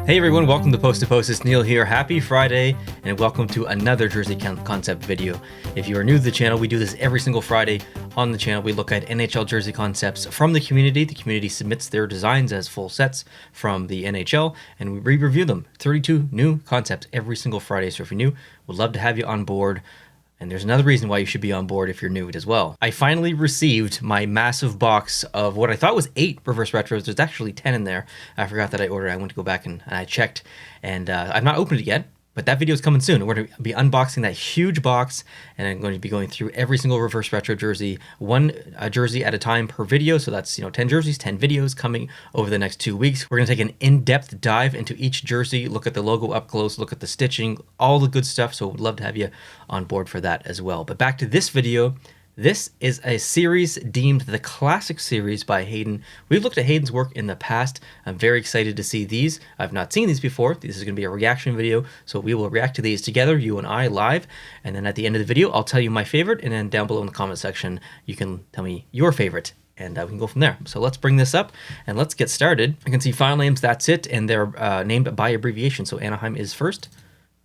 Hey everyone, welcome to Post to Post. It's Neil here. Happy Friday, and welcome to another Jersey concept video. If you are new to the channel, we do this every single Friday on the channel. We look at NHL jersey concepts from the community. The community submits their designs as full sets from the NHL, and we re-review them. 32 new concepts every single Friday. So if you're new, we'd love to have you on board. And there's another reason why you should be on board if you're new as well. I finally received my massive box of what I thought was 8 reverse retros. There's actually 10 in there. I forgot that I ordered. I went to go back and I checked, and I've not opened it yet. But that video is coming soon. We're going to be unboxing that huge box, and I'm going to be going through every single reverse retro jersey, one jersey at a time per video. So that's 10 jerseys, 10 videos coming over the next 2 weeks. We're going to take an in-depth dive into each jersey, look at the logo up close, look at the stitching, all the good stuff. So we'd love to have you on board for that as well. But back to this video. This is a series deemed the Classic Series by Hayden. We've looked at Hayden's work in the past. I'm very excited to see these. I've not seen these before. This is going to be a reaction video, so we will react to these together, you and I, live. And then at the end of the video, I'll tell you my favorite, and then down below in the comment section, you can tell me your favorite, and we can go from there. So let's bring this up, and let's get started. You can see file names, that's it, and they're named by abbreviation, so Anaheim is first.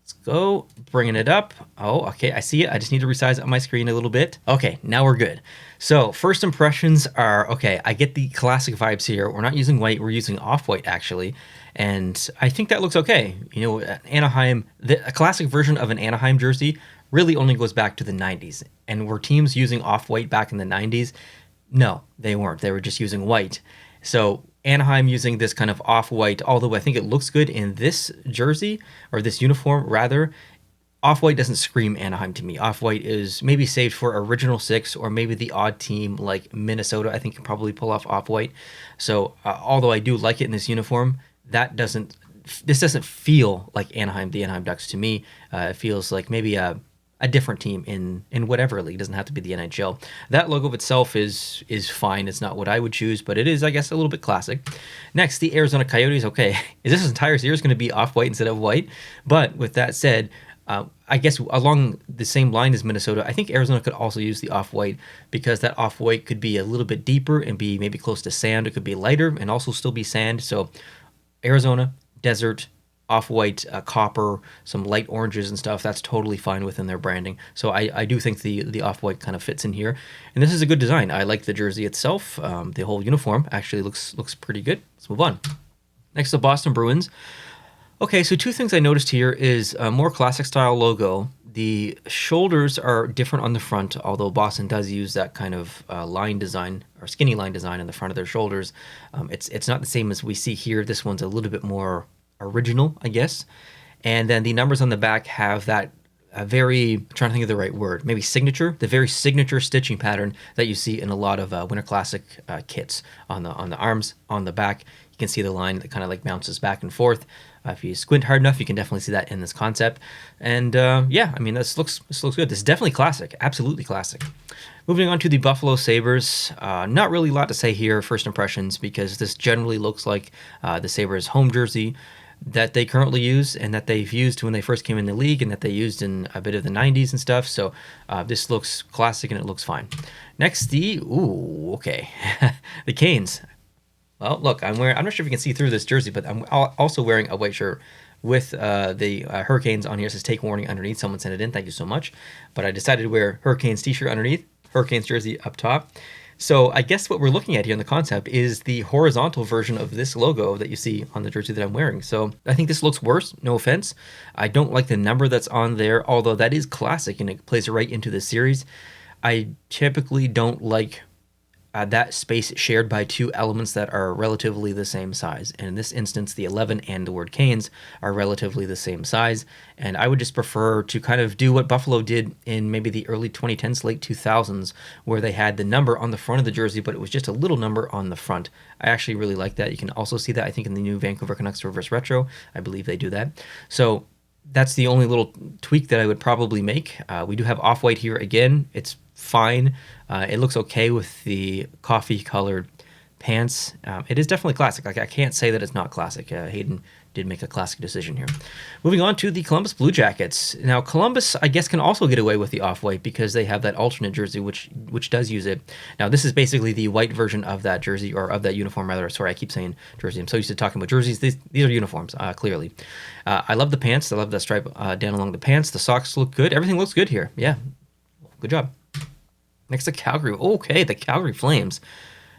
Let's go, bringing it up. Oh, okay, I see it. I just need to resize it on my screen a little bit. Okay, now we're good. So first impressions are, okay, I get the classic vibes here. We're not using white, we're using off-white actually. And I think that looks okay. Anaheim, a classic version of an Anaheim jersey really only goes back to the 90s. And were teams using off-white back in the 90s? No, they weren't. They were just using white. So Anaheim using this kind of off-white, although I think it looks good in this jersey, or this uniform rather, off-white doesn't scream Anaheim to me. Off-white is maybe saved for original 6, or maybe the odd team like Minnesota, I think can probably pull off off-white. So although I do like it in this uniform, this doesn't feel like Anaheim, the Anaheim Ducks to me. It feels like maybe a different team in whatever league. It doesn't have to be the NHL. That logo of itself is fine. It's not what I would choose, but it is, I guess, a little bit classic. Next, the Arizona Coyotes. Okay, is this entire series going to be off-white instead of white? But with that said, I guess along the same line as Minnesota, I think Arizona could also use the off-white, because that off-white could be a little bit deeper and be maybe close to sand. It could be lighter and also still be sand. So Arizona, desert, off-white, copper, some light oranges and stuff, that's totally fine within their branding. So I do think the off-white kind of fits in here. And this is a good design. I like the jersey itself. The whole uniform actually looks pretty good. Let's move on. Next, the Boston Bruins. Okay, so 2 things I noticed here is a more classic style logo. The shoulders are different on the front, although Boston does use that kind of line design, or skinny line design in the front of their shoulders. It's not the same as we see here. This one's a little bit more original, I guess. And then the numbers on the back have that very, I'm trying to think of the right word, maybe signature, the very signature stitching pattern that you see in a lot of Winter Classic kits on the arms, on the back. You can see the line that kind of like bounces back and forth. If you squint hard enough, you can definitely see that in this concept. And yeah, I mean, this looks good. This is definitely classic, absolutely classic. Moving on to the Buffalo Sabres. Not really a lot to say here, first impressions, because this generally looks like the Sabres home jersey that they currently use, and that they've used when they first came in the league, and that they used in a bit of the 90s and stuff. So this looks classic and it looks fine. Next, the Canes. Well, look, I'm not sure if you can see through this jersey, but I'm also wearing a white shirt with the Hurricanes on here. It says "Take warning" underneath. Someone sent it in. Thank you so much. But I decided to wear Hurricanes t-shirt underneath, Hurricanes jersey up top. So I guess what we're looking at here in the concept is the horizontal version of this logo that you see on the jersey that I'm wearing. So I think this looks worse, no offense. I don't like the number that's on there, although that is classic and it plays right into the series. I typically don't like that space shared by 2 elements that are relatively the same size. And in this instance, the 11 and the word Canes are relatively the same size. And I would just prefer to kind of do what Buffalo did in maybe the early 2010s, late 2000s, where they had the number on the front of the jersey, but it was just a little number on the front. I actually really like that. You can also see that, I think, in the new Vancouver Canucks Reverse Retro. I believe they do that. So that's the only little tweak that I would probably make. We do have off-white here again. It's fine. It looks okay with the coffee-colored pants. It is definitely classic. Like, I can't say that it's not classic. Hayden did make a classic decision here. Moving on to the Columbus Blue Jackets. Now, Columbus, I guess, can also get away with the off-white because they have that alternate jersey, which does use it. Now, this is basically the white version of that jersey, or of that uniform, rather. Sorry, I keep saying jersey. I'm so used to talking about jerseys. These are uniforms, clearly. I love the pants. I love the stripe down along the pants. The socks look good. Everything looks good here. Yeah, good job. Next to Calgary. Okay, the Calgary Flames.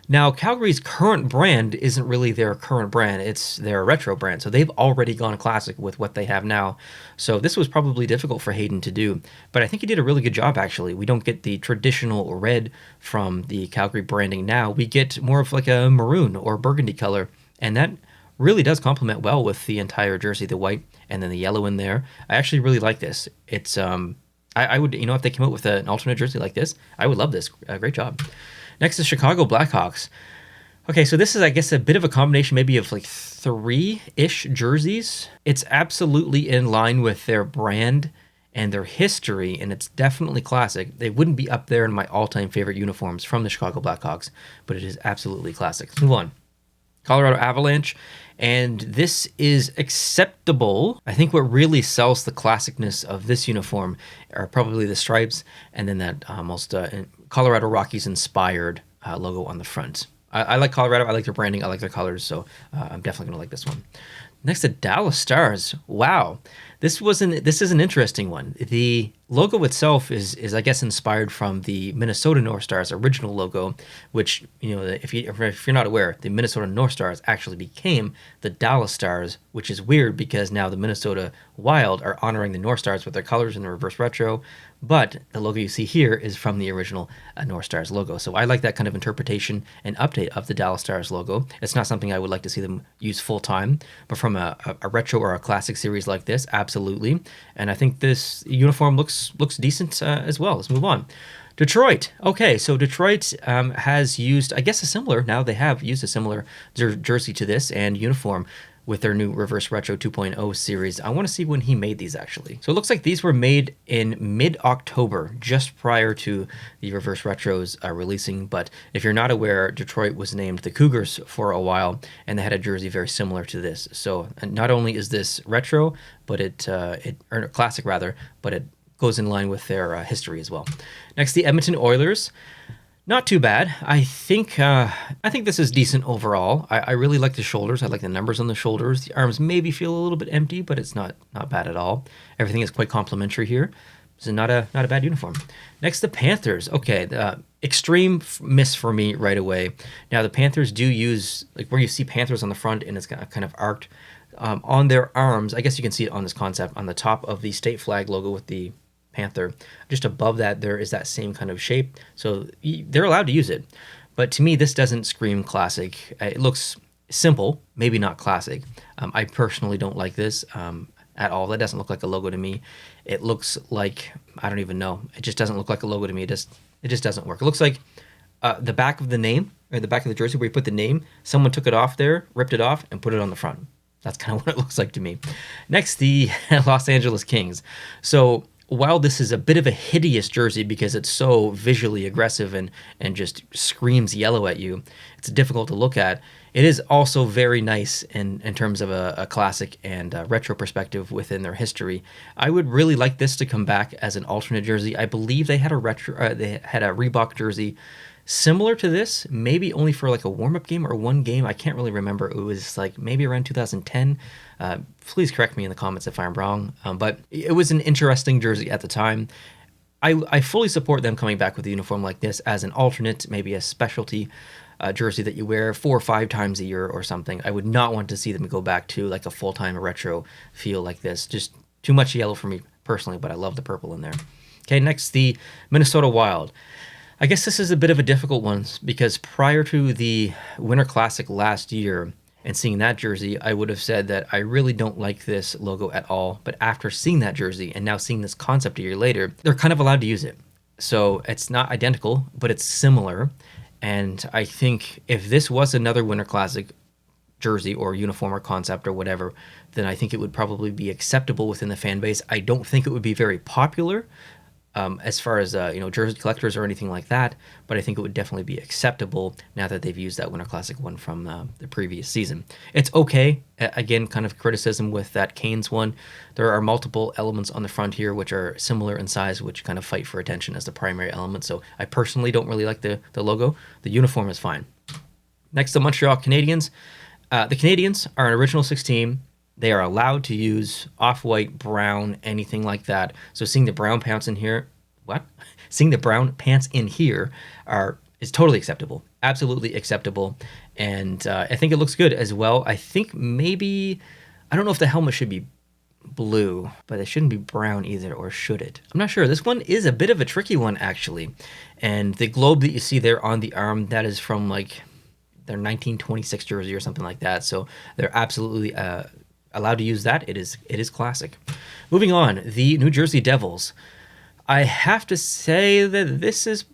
Now, Calgary's current brand isn't really their current brand. It's their retro brand. So they've already gone classic with what they have now. So this was probably difficult for Hayden to do. But I think he did a really good job, actually. We don't get the traditional red from the Calgary branding now. We get more of like a maroon or burgundy color. And that really does complement well with the entire jersey, the white and then the yellow in there. I actually really like this. It's I would, if they came out with an alternate jersey like this, I would love this. Great job. Next is Chicago Blackhawks. Okay, so this is, I guess, a bit of a combination maybe of like 3-ish jerseys. It's absolutely in line with their brand and their history, and it's definitely classic. They wouldn't be up there in my all-time favorite uniforms from the Chicago Blackhawks, but it is absolutely classic. Let's move on. Colorado Avalanche, and this is acceptable. I think what really sells the classicness of this uniform are probably the stripes and then that almost Colorado Rockies inspired logo on the front. I like Colorado. I like their branding. I like their colors. So I'm definitely going to like this one. Next to Dallas Stars. Wow. This is an interesting one. The logo itself is I guess inspired from the Minnesota North Stars original logo, which, if you're not aware, the Minnesota North Stars actually became the Dallas Stars, which is weird because now the Minnesota Wild are honoring the North Stars with their colors in the reverse retro, but the logo you see here is from the original North Stars logo. So I like that kind of interpretation and update of the Dallas Stars logo. It's not something I would like to see them use full time, but from a retro or a classic series like this, absolutely. And I think this uniform looks decent as well. Let's move on. Detroit. Okay, so Detroit has used, I guess, they have used a similar jersey to this and uniform with their new Reverse Retro 2.0 series. I want to see when he made these, actually. So it looks like these were made in mid-October, just prior to the Reverse Retros releasing. But if you're not aware, Detroit was named the Cougars for a while, and they had a jersey very similar to this. So not only is this retro, but or classic rather, but it goes in line with their history as well. Next, the Edmonton Oilers. Not too bad. I think this is decent overall. I really like the shoulders. I like the numbers on the shoulders. The arms maybe feel a little bit empty, but it's not bad at all. Everything is quite complimentary here. So not a bad uniform. Next, the Panthers. Okay, extreme miss for me right away. Now the Panthers do use, like, where you see Panthers on the front and it's kind of arced on their arms. I guess you can see it on this concept on the top of the state flag logo with the Panther. Just above that, there is that same kind of shape. So they're allowed to use it. But to me, this doesn't scream classic. It looks simple, maybe not classic. I personally don't like this at all. That doesn't look like a logo to me. It looks like, I don't even know. It just doesn't look like a logo to me. It just doesn't work. It looks like the back of the name, or the back of the jersey where you put the name, someone took it off there, ripped it off, and put it on the front. That's kind of what it looks like to me. Next, the Los Angeles Kings. So while this is a bit of a hideous jersey because it's so visually aggressive and just screams yellow at you, it's difficult to look at. It is also very nice in terms of a classic and retro perspective within their history. I would really like this to come back as an alternate jersey. I believe they had a Reebok jersey similar to this, maybe only for like a warm-up game or one game. I can't really remember. It was like maybe around 2010. Please correct me in the comments if I'm wrong. But it was an interesting jersey at the time. I fully support them coming back with a uniform like this as an alternate, maybe a specialty jersey that you wear 4 or 5 times a year or something. I would not want to see them go back to like a full-time retro feel like this. Just too much yellow for me personally, but I love the purple in there. Okay, next, the Minnesota Wild. I guess this is a bit of a difficult one because prior to the Winter Classic last year and seeing that jersey, I would have said that I really don't like this logo at all. But after seeing that jersey and now seeing this concept a year later, they're kind of allowed to use it. So it's not identical, but it's similar. And I think if this was another Winter Classic jersey or uniform or concept or whatever, then I think it would probably be acceptable within the fan base. I don't think it would be very popular. as far as jersey collectors or anything like that, but I think it would definitely be acceptable now that they've used that Winter Classic one from the previous season. It's okay. Again, kind of criticism with that Canes one. There are multiple elements on the front here which are similar in size, which kind of fight for attention as the primary element. So I personally don't really like the logo. The uniform is fine. Next, the Montreal Canadiens. The Canadiens are an original 6 team. They are allowed to use off-white, brown, anything like that. So seeing the brown pants in here, Seeing the brown pants in here is totally acceptable. Absolutely acceptable. And I think it looks good as well. I think maybe, I don't know if the helmet should be blue, but it shouldn't be brown either, or should it? I'm not sure. This one is a bit of a tricky one, actually. And the globe that you see there on the arm, that is from like their 1926 jersey or something like that. So they're absolutely allowed to use that. It is classic. Moving on, the New Jersey Devils. I have to say that this is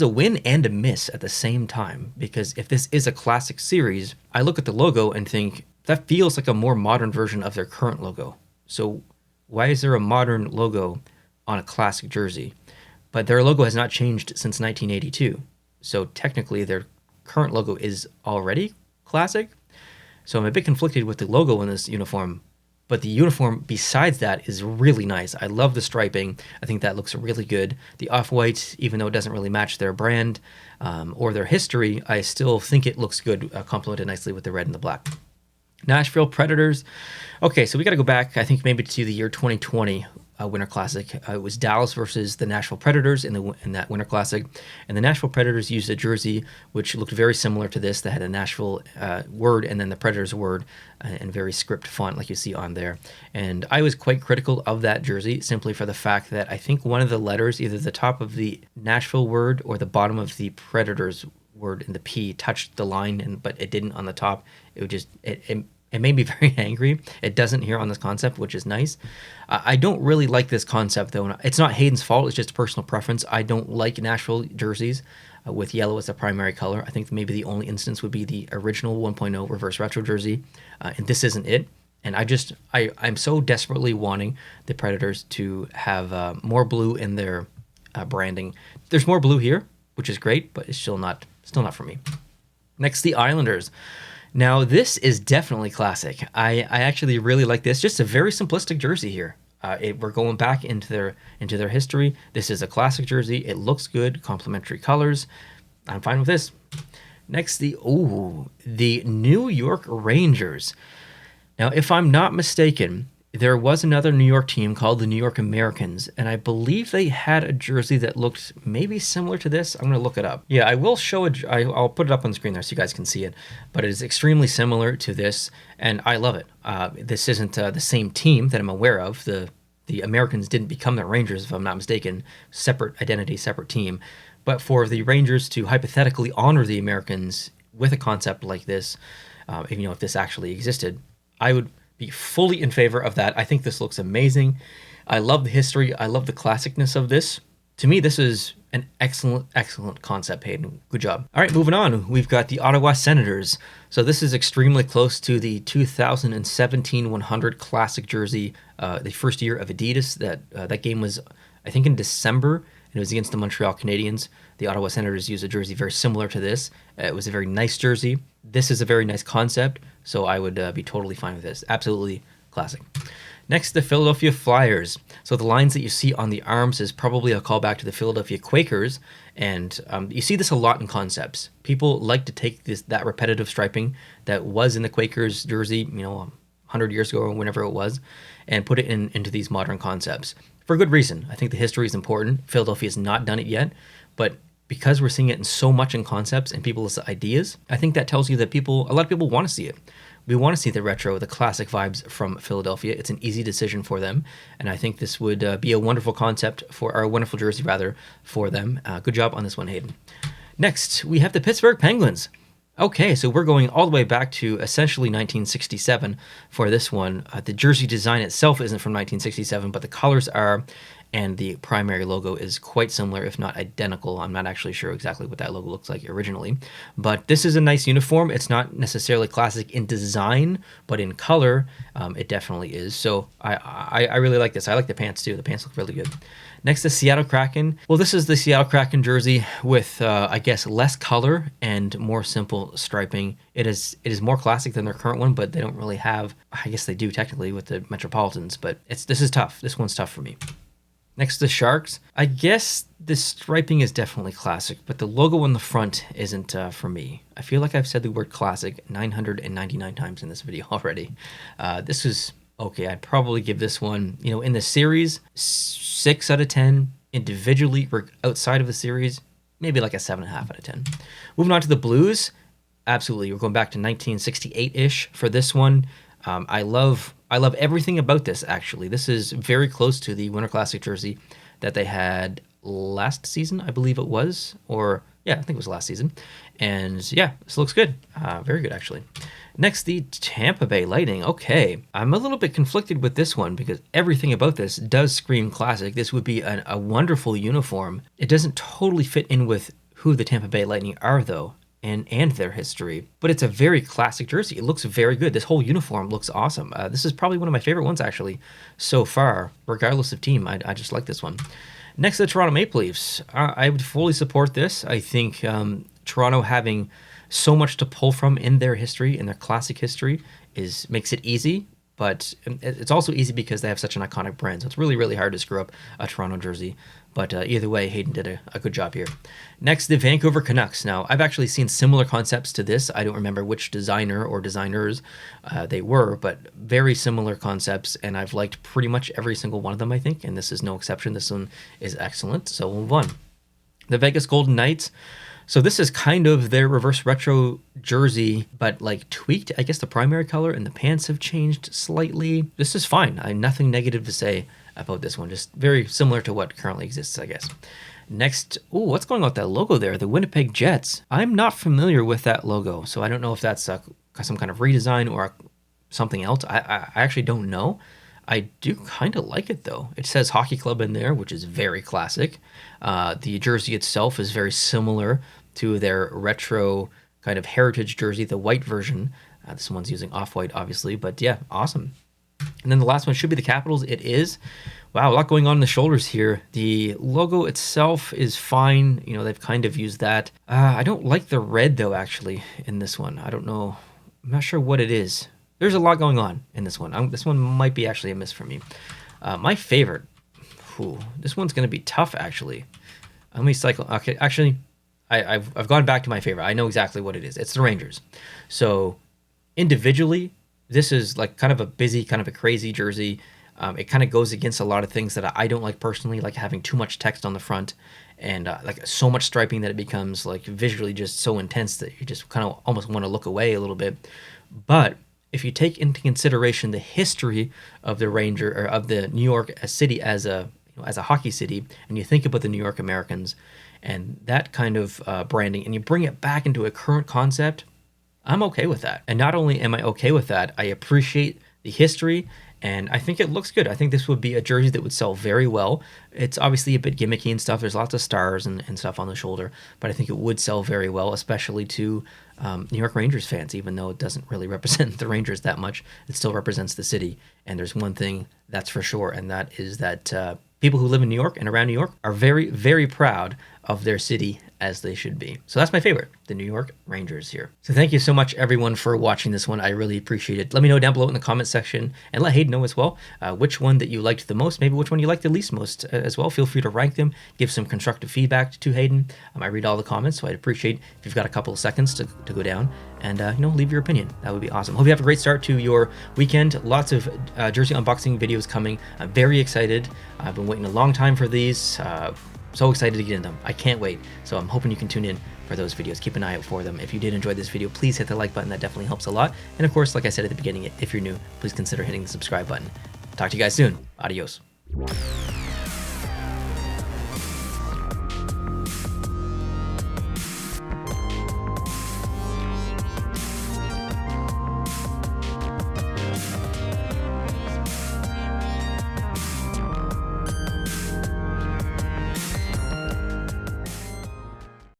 a win and a miss at the same time, because if this is a classic series, I look at the logo and think that feels like a more modern version of their current logo. So why is there a modern logo on a classic jersey? But their logo has not changed since 1982. So technically their current logo is already classic. So I'm a bit conflicted with the logo in this uniform. But the uniform, besides that, is really nice. I love the striping. I think that looks really good. The off-white, even though it doesn't really match their brand or their history, I still think it looks good, complemented nicely with the red and the black. Nashville Predators. Okay, so we got to go back, I think, maybe to the year 2020 Winter Classic. It was Dallas versus the Nashville Predators in that Winter Classic, and the Nashville Predators used a jersey which looked very similar to this. That had a Nashville word and then the Predators word in very script font like you see on there. And I was quite critical of that jersey simply for the fact that I think one of the letters, either the top of the Nashville word or the bottom of the Predators word in the P, touched the line, but it didn't on the top. It would just it made me very angry. It doesn't here on this concept, which is nice. I don't really like this concept, though. It's not Hayden's fault. It's just a personal preference. I don't like Nashville jerseys with yellow as the primary color. I think maybe the only instance would be the original 1.0 reverse retro jersey, and this isn't it. And I'm so desperately wanting the Predators to have more blue in their branding. There's more blue here, which is great, but it's still not for me. Next, the Islanders. Now, this is definitely classic. I actually really like this. Just a very simplistic jersey here. We're going back into their history. This is a classic jersey. It looks good. Complementary colors. I'm fine with this. Next, the New York Rangers. Now, if I'm not mistaken, there was another New York team called the New York Americans, and I believe they had a jersey that looked maybe similar to this. I'm going to look it up. Yeah, I will show it. I'll put it up on the screen there so you guys can see it, but it is extremely similar to this, and I love it. This isn't the same team that I'm aware of. The Americans didn't become the Rangers, if I'm not mistaken. Separate identity, separate team. But for the Rangers to hypothetically honor the Americans with a concept like this, if this actually existed, I would be fully in favor of that. I think this looks amazing. I love the history. I love the classicness of this. To me, this is an excellent concept, Hayden. Good job. All right, moving on. We've got the Ottawa Senators. So this is extremely close to the 2017 100 classic jersey, the first year of Adidas. That game was, I think, in December, and it was against the Montreal Canadiens. The Ottawa Senators used a jersey very similar to this. It was a very nice jersey. This is a very nice concept, so I would be totally fine with this. Absolutely classic. Next, the Philadelphia Flyers. So the lines that you see on the arms is probably a callback to the Philadelphia Quakers, and you see this a lot in concepts. People like to take that repetitive striping that was in the Quakers jersey, 100 years ago or whenever it was, and put it into these modern concepts. For good reason. I think the history is important. Philadelphia has not done it yet, but because we're seeing it in so much in concepts and people's ideas, I think that tells you that a lot of people want to see it. We want to see the retro, the classic vibes from Philadelphia. It's an easy decision for them, and I think this would be a wonderful concept a wonderful jersey for them. Good job on this one, Hayden. Next, we have the Pittsburgh Penguins. Okay, so we're going all the way back to essentially 1967 for this one. The jersey design itself isn't from 1967, but the colors are, and the primary logo is quite similar, if not identical. I'm not actually sure exactly what that logo looks like originally, but this is a nice uniform. It's not necessarily classic in design, but in color, it definitely is. So I really like this. I like the pants too. The pants look really good. Next, the Seattle Kraken. Well, this is the Seattle Kraken jersey with, I guess, less color and more simple striping. It is more classic than their current one, but they don't really have, I guess they do technically with the Metropolitans, but this is tough. This one's tough for me. Next, the Sharks. I guess the striping is definitely classic, but the logo on the front isn't for me. I feel like I've said the word classic 999 times in this video already. This is okay. I'd probably give this one, in the series, 6 out of 10. Individually, outside of the series, maybe like a 7.5 out of 10. Moving on to the Blues. Absolutely, we're going back to 1968-ish for this one. I love everything about this, actually. This is very close to the Winter Classic jersey that they had last season, I believe it was. Or, yeah, I think it was last season. And, yeah, this looks good. Very good, actually. Next, the Tampa Bay Lightning. Okay, I'm a little bit conflicted with this one because everything about this does scream classic. This would be a wonderful uniform. It doesn't totally fit in with who the Tampa Bay Lightning are, though, and their history. But it's a very classic jersey. It looks very good. This whole uniform looks awesome. This is probably one of my favorite ones, actually, so far, regardless of team. I just like this one. Next, the Toronto Maple Leafs. I would fully support this. I think Toronto having so much to pull from in their history, in their classic history, makes it easy. But it's also easy because they have such an iconic brand. So it's really, really hard to screw up a Toronto jersey. But either way, Hayden did a good job here. Next, the Vancouver Canucks. Now, I've actually seen similar concepts to this. I don't remember which designer or designers they were, but very similar concepts. And I've liked pretty much every single one of them, I think. And this is no exception. This one is excellent. So we'll move on. The Vegas Golden Knights. So this is kind of their reverse retro jersey, but like tweaked. I guess the primary color and the pants have changed slightly. This is fine. I have nothing negative to say about this one. Just very similar to what currently exists, I guess. Next, what's going on with that logo there? The Winnipeg Jets. I'm not familiar with that logo, so I don't know if that's some kind of redesign or something else. I actually don't know. I do kind of like it, though. It says Hockey Club in there, which is very classic. The jersey itself is very similar to their retro kind of heritage jersey, the white version. This one's using off-white, obviously, but yeah, awesome. And then the last one should be the Capitals. It is. Wow, a lot going on in the shoulders here. The logo itself is fine. They've kind of used that. I don't like the red, though, actually, in this one. I don't know. I'm not sure what it is. There's a lot going on in this one. This one might be actually a miss for me. My favorite. This one's going to be tough, actually. Let me cycle. Okay, actually, I've gone back to my favorite. I know exactly what it is. It's the Rangers. So individually, this is like kind of a busy, kind of a crazy jersey. It kind of goes against a lot of things that I don't like personally, like having too much text on the front and like so much striping that it becomes like visually just so intense that you just kind of almost want to look away a little bit. But if you take into consideration the history of the New York City as a hockey city, and you think about the New York Americans and that kind of branding, and you bring it back into a current concept, I'm okay with that. And not only am I okay with that, I appreciate the history, and I think it looks good. I think this would be a jersey that would sell very well. It's obviously a bit gimmicky and stuff. There's lots of stars and stuff on the shoulder, but I think it would sell very well, especially to New York Rangers fans, even though it doesn't really represent the Rangers that much. It still represents the city. And there's one thing that's for sure, and that is that people who live in New York and around New York are very, very proud of their city, as they should be. So that's my favorite, the New York Rangers here. So thank you so much, everyone, for watching this one. I really appreciate it. Let me know down below in the comment section, and let Hayden know as well which one that you liked the most, maybe which one you liked the least most as well. Feel free to rank them, give some constructive feedback to Hayden. I read all the comments, so I'd appreciate if you've got a couple of seconds to go down and leave your opinion. That would be awesome. Hope you have a great start to your weekend. Lots of jersey unboxing videos coming. I'm very excited. I've been waiting a long time for these. So excited to get in them. I can't wait. So I'm hoping you can tune in for those videos. Keep an eye out for them. If you did enjoy this video, please hit the like button. That definitely helps a lot. And of course, like I said at the beginning, if you're new, please consider hitting the subscribe button. Talk to you guys soon. Adios.